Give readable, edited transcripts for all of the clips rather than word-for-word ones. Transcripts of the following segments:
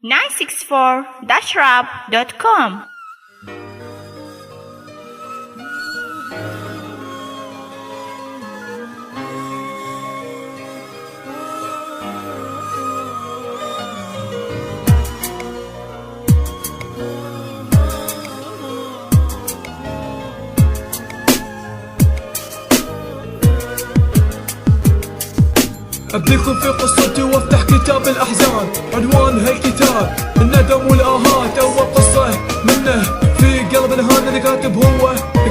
964-rap.com. أبديكم في قصتي وافتح كتاب الأحزان. عنوان هالكتاب الندم والآهات. أول قصة منه في قلب الهان اللي كاتب هو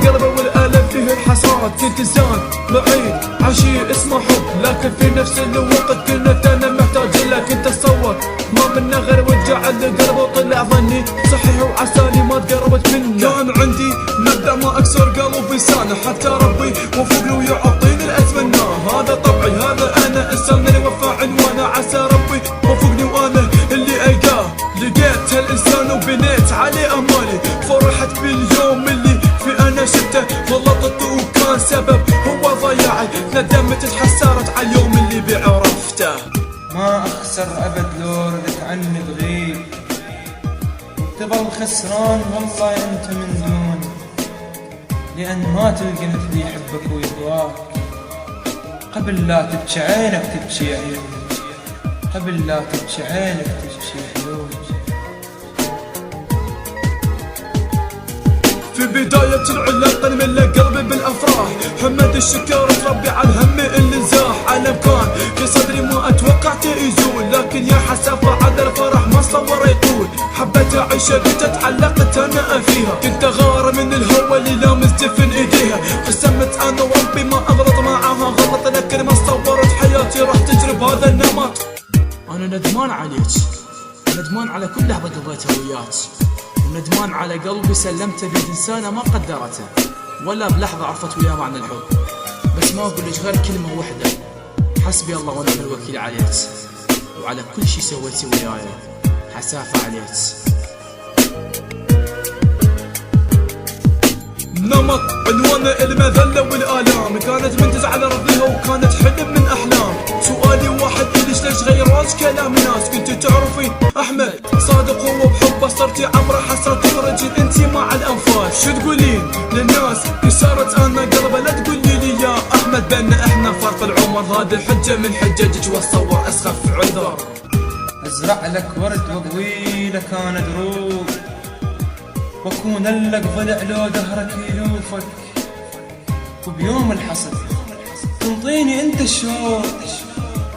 قلبه والألم فيه الحسرات. كنت إنسان بعيد عشي اسمه حب، لكن في نفس الوقت كنت أنا محتاج له. كنت أتصور ما منه غير وجع القلب وطلع ظني صحيح وعساني ما تقربت منه. كان عندي مبدأ ما أكسر قلب إنسان حتى ربي وفقني ويعطيني اللي أتمناه. هذا طبعي، هذا أنا إنسان اللي وفى عنوانه. عسى ربي وفقني وأنا اللي ألقاه. لقيت هالإنسان وبنيت عليه أمالي. فرحت باليوم اللي في أنا شفته غلطت وكان سبب هو ضياعي. ندمت اتحسرت على اليوم اللي بعرفته. ما أخسر أبد لو ردت عني تغيب، تظل خسران والله أنت من دون، لأن ما تلقى مثلي يحبك ويهواك. قبل لا تبكي عينك تبكي عيون، قبل لا تبكي عينك تبكي عيون. في بداية العلاقة نملى قلبي بالأفراح. حمد الشكر ربي على الهم اللي زاح. علم كان في صدري ما أتوقعت يزول، لكن يا حسافة على الفرح ما صور يطول. حبيت أعيش قلت اتعلقت أنا فيها. كنت أغار من الهوى اللي لامس جفن إيديها. قسمت أنا وربي ما أغلط معاها غلط، لكن ما صورت حياتي راح تجرب هذا النمط. أنا ندمان عليك، ندمان على كل لحظة قضيتها وياك، وندمان على قلبي سلمته بيد إنسانة ما قدرته ولا بلحظة عرفت وياه معنى الحب. بس ما أقول لك غير كلمة واحدة، حسبي الله ونعم الوكيل عليك وعلى كل شي سويتي وياي. حسافة عليك. نمط عنوانه المذلة والآلام. كانت منتزعة على رضيها وكانت حلم من أحلام. سؤالي واحد ليش غيرت كلام الناس؟ كنت تعرفي أحمد صادق هو بحبه صرتي عمره حسرة تخرجين انتي مع الأنفاس. شو تقولين للناس كسرت أنا قلبه؟ لا تقولي لي يا أحمد بأن إحنا فرق العمر. هذه الحجة من حججك واتصور أسخف عذر. أزرع لك ورد وأقوي لك أنا دروب، وأكون لك ضلع لو دهرك يلوفك. وبيوم الحصد تنطيني أنت الشوق،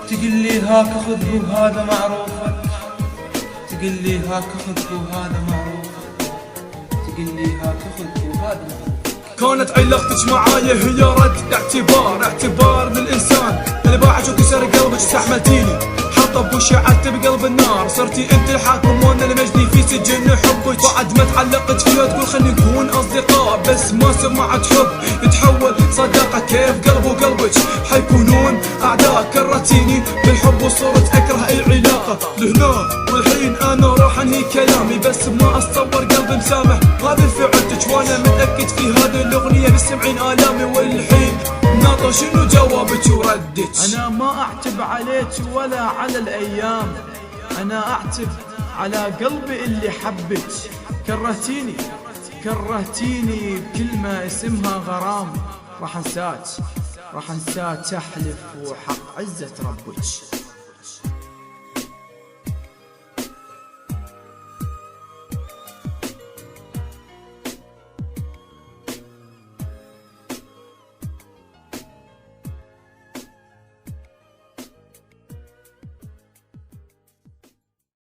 تقلي هاك خذه وهذا معروفك. تقلي هاك خذه وهذا معروفك. تقلي هاك خذه وهذا معروفك. كانت علاقتك معايا هي رد اعتبار من الإنسان اللي باعك وكسر قلبك. استحملتيني حطب وشعلت بقلب النار. صرتي انت الحاكم وانا المجني في سجن حبك. بعد ما تعلقت فيها تقول خلي نكون اصدقاء، بس ما سمعت حب يتحول صداقة. كيف قلب وقلبك حيكونون اعداء؟ كرهتيني بالحب وصرت اكره اي علاقة. لهنا والحين انا راح انهي كلامي، بس ما اتصور قلبي مسامح هذه فعلتك. وانا متأكد في هذه الاغنية بسمعين الامي. والحين ناطر شنو جوابك وردك؟ أنا ما أعتب عليك ولا على الأيام، أنا أعتب على قلبي اللي حبك. كرهتيني بكلمة اسمها غرام. راح انساك تحلف وحق عزة ربك.